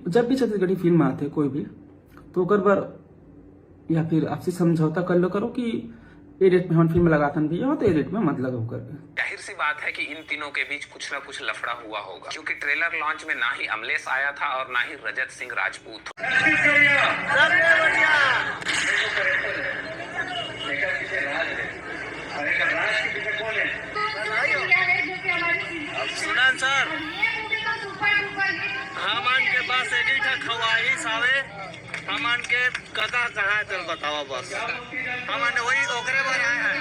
जब भी छत्तीसगढ़ी फिल्म आते कोई भी तो ओकर बार या फिर आपसे समझौता कर लो करो कि ये रेट में हम फिल्म लगातन भी हो तो ये रेट में मत लगाओ कर। जाहिर सी बात है कि इन तीनों के बीच कुछ ना कुछ लफड़ा हुआ होगा, क्योंकि ट्रेलर लॉन्च में ना ही अमलेश आया था और ना ही रजत सिंह राजपूत। सुनन सर, हमन के बस एक ही खवाही सावे, हमन के कदा कहाँ चल बतावा बस, हमन वही ओकरे बार आए हैं,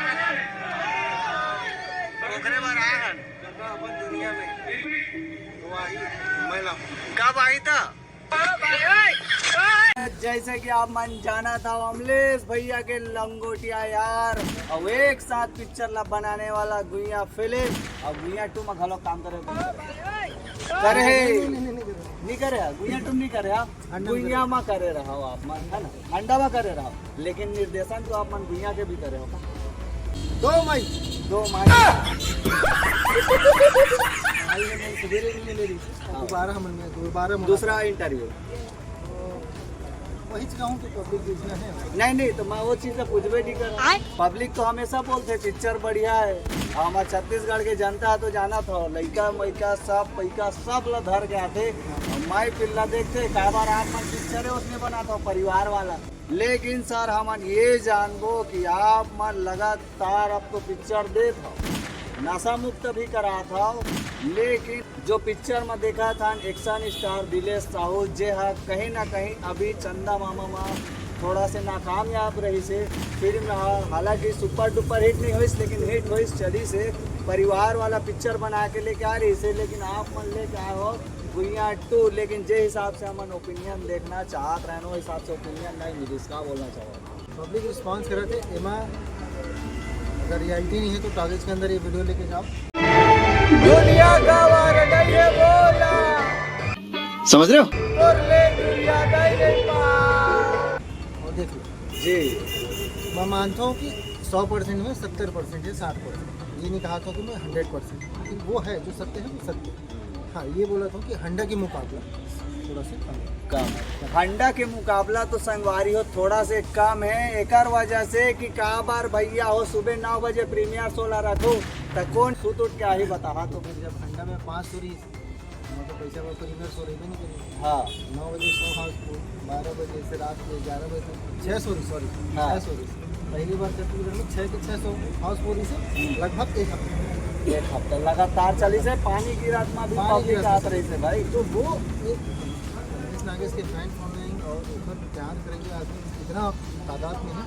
ओकरे बार आए हैं अपन दुनिया में महिला कब आई था। जैसे कि आप मन जाना था अमलेश भैया के लंगोटिया यार और एक साथ पिक्चर ला बनाने वाला गुइया फिल्म और गुइया टू में घलो काम करे नहीं करे गुइया टू नहीं करे आप गुइया में करे रहा हो आप मन है ना, अंडा में करे रहा, लेकिन निर्देशन तो आप मन गुइया के भी करे हो। 2 मई दूसरा इंटरव्यू वही चाहूँ कि पब्लिक देखना है। नहीं तो मैं वो चीज़ पूछबे नहीं कर रहा। पब्लिक तो हमेशा बोलते पिक्चर बढ़िया है, हमारे छत्तीसगढ़ के जनता तो जाना था लड़का मैका सब पैका सब ला धर गया थे, मैं पिल्ला देखते कई बार आप मन पिक्चर है उसमें बना था परिवार वाला, लेकिन सर हम ये जानबो कि आप मन लगातार अब तो पिक्चर दे था नशा मुक्त भी करा था, लेकिन जो पिक्चर में देखा था एक्शन स्टार दिलेश साहू जे हा कहीं ना कहीं अभी चंदा मामा में थोड़ा से नाकामयाब रही से फिल्म, हालांकि सुपर डुपर हिट नहीं हुई लेकिन हिट हुई चली से परिवार वाला पिक्चर बना के लेके आ रही से, लेकिन आप मन लेके आए हो गुइया टू, लेकिन जे हिसाब से हम ओपिनियन देखना चाहत रहे हो हिसाब से ओपिनियन नहीं मिली, इसका बोलना चाहो। पब्लिक रिस्पांस कर रहे थे एमा अगर रियलिटी नहीं है तो कागज के अंदर ये वीडियो लेके जाओ। दुनिया का वारडा ये बोला समझ रहे हो और ले दुनिया का ये पार। और देखिए जी मैं मानता हूँ कि 100% में 70% है 60%, ये नहीं कहा था कि मैं 100%, लेकिन वो है जो सत्य है वो सत्य। हाँ ये बोला था कि हंडा के मुकाबला थोड़ा सा कम, हंडा के मुकाबला तो संगवारी हो थोड़ा से कम है, एक वजह से कि का बार भैया हो सुबह 9 बजे प्रीमियर शो ला रखो तो कौन सुत उठ क्या ही बता। तो फिर जब हंडा में 5 सूरी मतलब पैसा वो प्रीमियर शो रहेगा नहीं करेंगे। हाँ 9 बजे शो हाउसफुल, 12 बजे से रात के 11 बजे तक 6 सूरी सॉरी 6 सूरी पहली बार छत्तीसगढ़ में 6 के 600 हाउसफुल से लगभग एक हफ्ता लगातार चली से पानी की रात में भी पब्लिक आत रही से भाई, तो वो एक नागेश के फैन फॉलोइंग और ऊपर प्यार करेंगे आदमी इतना तादाद में है,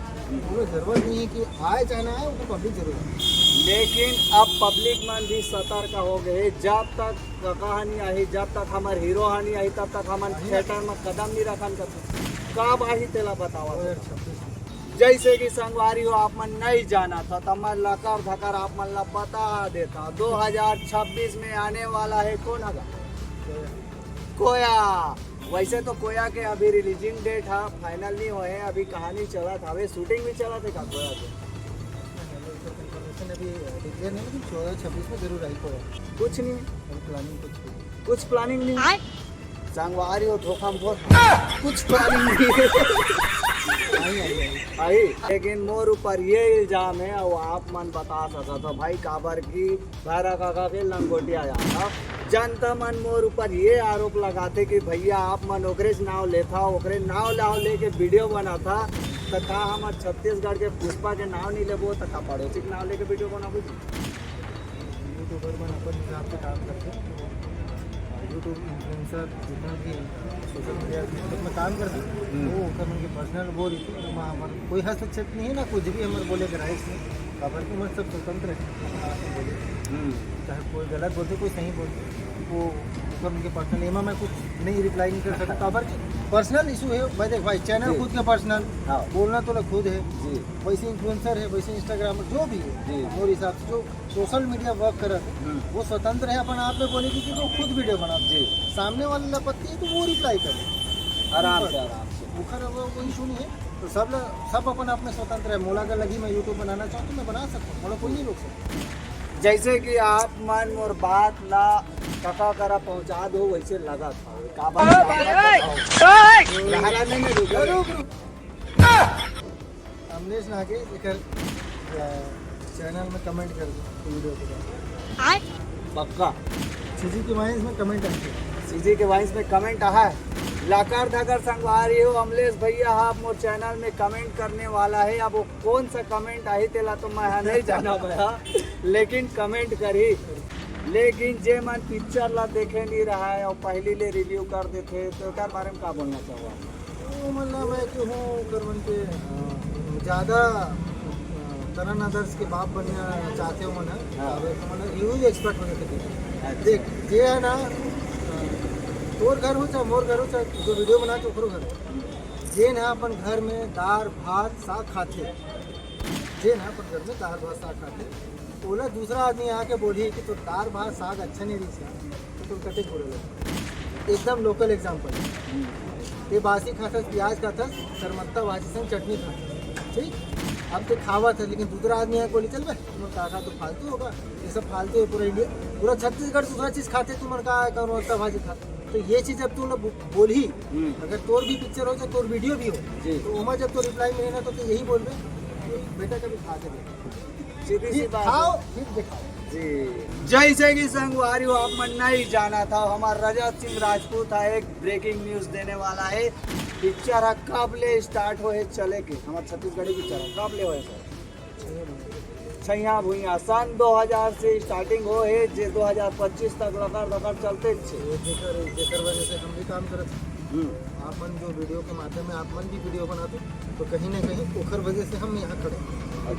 पूरी ज़रूरत नहीं है कि आए चाहे ना आए उनको पब्लिक जरूर है। लेकिन अब पब्लिक मन भी सतर्क हो गए, जब तक कहानी आई जब तक हमारे हीरो हानि आई तब तक हमारे थिएटर में कदम नहीं रखन करते कब आई तेला बतावा। जैसे कि संगवारी हो आप मन नहीं जाना था तब मैं लकर धकर आप मन ला बता देता 2026 में आने वाला है कौन होगा कोया। वैसे तो कोया के अभी रिलीजिंग डेट है फाइनल नहीं हुए हैं, अभी कहानी चला था, अभी शूटिंग भी चला था कोया के अभी डिक्लेयर नहीं लेकिन 14-26 में जरूर आई कोया। कुछ नहीं प्लानिंग कुछ प्लानिंग नहीं संगवारी हो धोखा कुछ प्लानिंग नहीं आई, लेकिन मोर ऊपर ये इल्जाम है और आप मन बता सकता था भाई काबर की भैरा काका के लंगोटिया था, जनता मन मोर ऊपर ये आरोप लगाते कि भैया आप मन ओकरे नाव लेता ओकरे नाव लाव लेके वीडियो बना था तो का हमारे छत्तीसगढ़ के पुष्पा के नाव नहीं लेबो तो का पड़ोसी के नाव लेके वीडियो बनाबो। यूट्यूबर बन अपन हिसाब से काम करते हैं, यूट्यूब इन्फ्लुएंसर जितना भी सोशल मीडिया में काम करते वो होकर उनके पर्सनल बोल हमारे कोई हस्तक्षेप नहीं है ना कुछ भी हमारे बोले के राइट्स में खबर की मत सब स्वतंत्र है बोले, चाहे कोई गलत बोलते कोई सही बोलते वो ऊपर उनके पर्सनल एमा मैं कुछ नहीं रिप्लाई नहीं कर सकता। खबर पर्सनल इशू है भाई, देख भाई चैनल खुद का पर्सनल बोलना तो खुद है, वैसे इन्फ्लुएंसर है वैसे इंस्टाग्राम जो भी है और हिसाब से जो सोशल मीडिया वर्क कर वो स्वतंत्र है अपन आप में बोले कि वो खुद वीडियो बनाते सामने वाले आपत्ति है तो वो रिप्लाई करे आराम से बुखार वो इशू नहीं है, तो सब अपन अपने स्वतंत्र है। मोला अगर लगी मैं यूट्यूब बनाना चाहूँ तो मैं बना सकता हूँ, मोला कोई नहीं रोक सकता। जैसे कि आप मन और बात ला कका करा पहुंचा दो वैसे लगा था रहा नहीं रुको अमलेश नागे एकर चैनल में कमेंट कर दो वीडियो के पक्का सीजी की वाइंस में कमेंट आते सीजी के वाइंस में कमेंट आ है लाकर धकर संगवारी हो अमलेश भैया आप मोर चैनल में कमेंट करने वाला है। अब वो कौन सा कमेंट आई तेला तो मैं नहीं जाना भैया लेकिन कमेंट करी। लेकिन जे मन पिक्चर ला देखे नहीं रहा है और पहली ले रिव्यू कर देते तो एक बारे में क्या बोलना चाहूँगा? तो मतलब मैं क्यों हूँ करवन के ज़्यादा तरन अदर्स के बाप बनना चाहते हो मन मतलब यूज एक्सपर्ट होने के देख ये है ना तोर घर हो चाहे मोर घर हो चाहे जो वीडियो बना के ओकरो घर जे ना अपन घर में दाल भात साग खाते जे ना अपन घर में दाल भात साग खाते बोला दूसरा आदमी आके बोली कि तो दाल भात साग अच्छा नहीं रही तो तुम कटे बोले एकदम लोकल एग्जाम्पल ये बासी खातस प्याज खातस सरमत्ता भाजी संग चटनी खाता ठीक अब तो खावा था लेकिन दूसरा आदमी आके बोली चल भाई तुम कहा तो फालतू होगा ये सब फालतू है पूरा इंडिया पूरा छत्तीसगढ़ दूसरा चीज़ खाते तुम कहा है सरमत्ता भाजी खाते तो ये चीज़ जब तू बोली अगर तोर भी पिक्चर हो चाहे तोर वीडियो भी हो तो उमा जब तो रिप्लाई मिले ना तो यही बोल रहे बेटा कभी खा के देखो सीधी सी बात खाओ फिर दिखाओ जी जैसे कि संगवारी हो आप मन नहीं जाना था हमारा रजत सिंह राजपूत है एक ब्रेकिंग न्यूज देने वाला है। पिक्चर है कब ले स्टार्ट हो चले के हमारे छत्तीसगढ़ी पिक्चर है कब ले हो सर छैया भुइया सन 2000 से स्टार्टिंग हो है जे 2025 तक लगातार चलते जेकर वजह से हम भी काम करते आप मन जो वीडियो के माध्यम में आप मन भी वीडियो बनाते तो कहीं ना कहीं ओखर वजह से हम यहाँ खड़े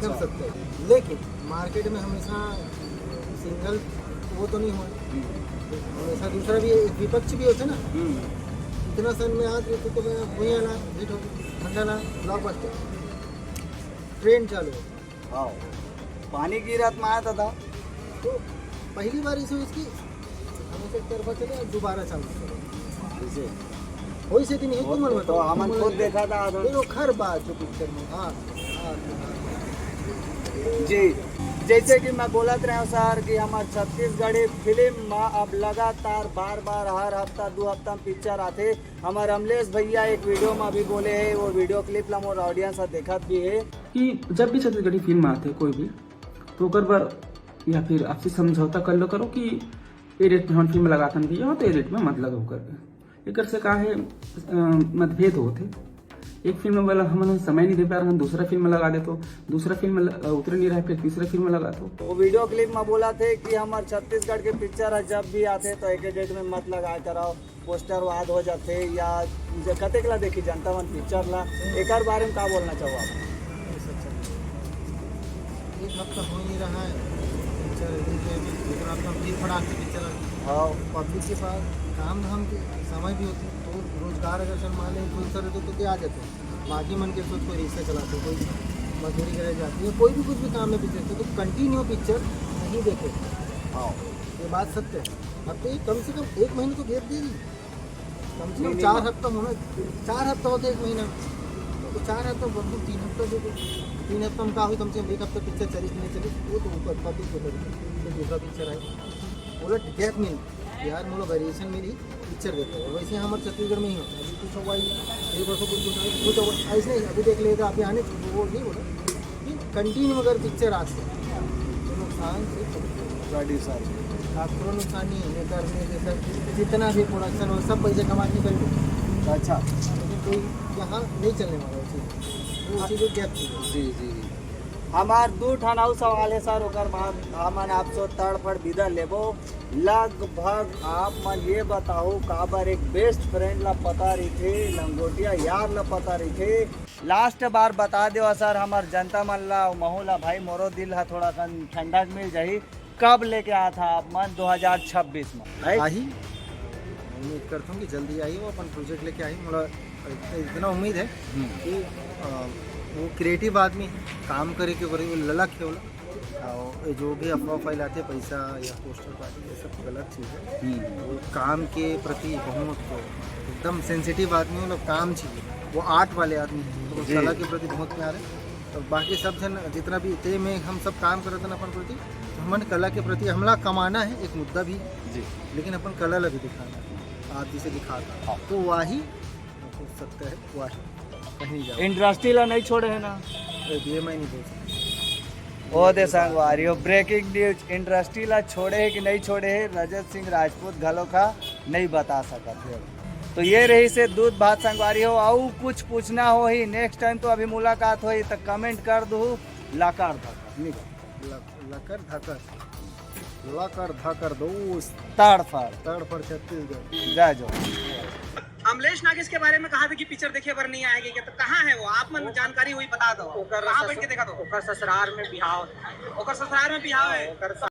कर सकते हैं लेकिन मार्केट में हमेशा सिंगल वो तो नहीं हो हमेशा दूसरा भी विपक्ष भी होते ना इतना सन में हाथ रहते तो भुइया ला हिट हो ठंडा ला ब्लॉकबस्टर ट्रेन चालू हाँ पानी की रात में आया था तो पहली बार इसे उसकी हमें से तरफा चले दोबारा चालू करो वही से दिन एक मन तो हमन खुद देखा था देखो खर बात जो पिक्चर में हाँ जी जैसे कि मैं बोलत रहा हूँ सर कि हमारे छत्तीसगढ़ी फिल्म में अब लगातार बार बार हर हफ्ता 2 हफ्ता में पिक्चर आते हमारे अमलेश भैया एक वीडियो में भी बोले है वो वीडियो क्लिप ला मोर ऑडियंस देखत भी है कि जब भी छत्तीसगढ़ी फिल्म आते कोई भी तो ओकर बर या फिर आपसे समझौता कर लो करो कि ए रेट में हम फिल्म लगातन भी हो तो ए रेट में मत लगाओ करके एक से का है मतभेद होते एक फिल्म वाला हम समय नहीं दे पा रहे हम दूसरा फिल्म लगा दे तो दूसरा फिल्म उतर नहीं रहा फिर तीसरा फिल्म लगा दो वो वीडियो क्लिप में बोला थे कि हमारे छत्तीसगढ़ के पिक्चर जब भी आते तो एक डेट में मत लगा कराओ पोस्टर वाद हो जाते या कतेक ला देखी जनता मन पिक्चर ला एक बारे में क्या बोलना चाहो आप? एक हफ्ता हो नहीं रहा है पिक्चर दूसरा हफ्ता फिर फटाक से पिक्चर हाँ पब्लिक के पास काम धाम की समय भी होती है तो रोजगार अगर चल मान लें खुद सर तो क्या आ जाते हैं बाकी मन के सोच कोई रिक्शा चलाते कोई मजदूरी करे जाती है कोई भी कुछ भी काम में पिक्चर तो कंटिन्यू पिक्चर नहीं देखे हाँ ये बात सत्य है। अब तो कम से कम 1 महीने तो घेर देगी कम से कम 4 हफ्ता होना 4 हफ्ता होते 1 महीना तो 4 हफ्ता बदलू 3 हफ्ता दे 3 हफ्ता में क्या हुई कम से कम 1 हफ्ता पिक्चर चली नहीं चली वो तो ऊपर पब्लिक को फिर दूसरा पिक्चर आई उलट गैप मिल बिहार में वेरिएशन मिली पिक्चर देखते हैं वैसे हमारे छत्तीसगढ़ में ही होता है अभी कुछ हुआ ही 1 वर्षों कुछ ऐसे नहीं अभी देख लेगा अभी आने वो नहीं बोला कंटिन्यू अगर पिक्चर आते हैं तो नुकसान से आपको नुकसान नहीं है करने के सब जितना भी प्रोडक्शन हो सब पैसे कमा के कर अच्छा लेकिन कोई यहाँ नहीं चलने वाला चीज़ वो चीज़ गैप जी जी हमार 2 ठानाऊ सवाल है सर ओकर बाद हमन आपसे तड़फड़ विदा लेबो लगभग आप मन ये बताओ काबर एक बेस्ट फ्रेंड ला पता रही थे लंगोटिया यार ला पता रही थे लास्ट बार बता दो सर हमार जनता मन ला महुला भाई मोरो दिल है थोड़ा सा ठंडा मिल जाही कब लेके आया था आप मन 2026 में आई उम्मीद करता हूँ कि जल्दी आई वो अपन प्रोजेक्ट लेके आई मोला इतना उम्मीद है कि वो क्रिएटिव आदमी काम करे के करे ललक है और जो भी अफवाह फैलाते पैसा या पोस्टर पार्टी ये सब गलत चीज़ है वो काम के प्रति बहुत एकदम सेंसिटिव आदमी है लोग काम चाहिए वो आर्ट वाले आदमी हैं तो कला के प्रति बहुत प्यार है और बाकी सब जन जितना भी ते में हम सब काम करते हैं अपन प्रति तो हमन कला के प्रति हमला कमाना है एक मुद्दा भी जी लेकिन अपन कला ला भी दिखाना है आप जिसे दिखाता तो वही सोच सकते हैं वो कहीं जाओ इंडस्ट्री ला नहीं छोड़े है ना ये मैं नहीं बोल सकता ओ दे संगवारी हो ब्रेकिंग न्यूज इंडस्ट्री ला छोड़े है कि नहीं छोड़े है रजत सिंह राजपूत घलो का नहीं बता सका थे। तो ये रही से दूध भात संगवारी हो आऊ कुछ पूछना हो ही नेक्स्ट टाइम तो अभी मुलाकात होई तो कमेंट कर दू लाकार धकर निकल लकर धाकर दोस्त ताड़ फाड़ तड़ पर छत्तीसगढ़ जा जो अमलेश नागेश के बारे में कहा था कि पिक्चर देखे पर नहीं आएगी क्या तो कहाँ है वो आप मन जानकारी हुई बता दो कहाँ बैठ के देखा दो ओकर ससुराल में बिहाव है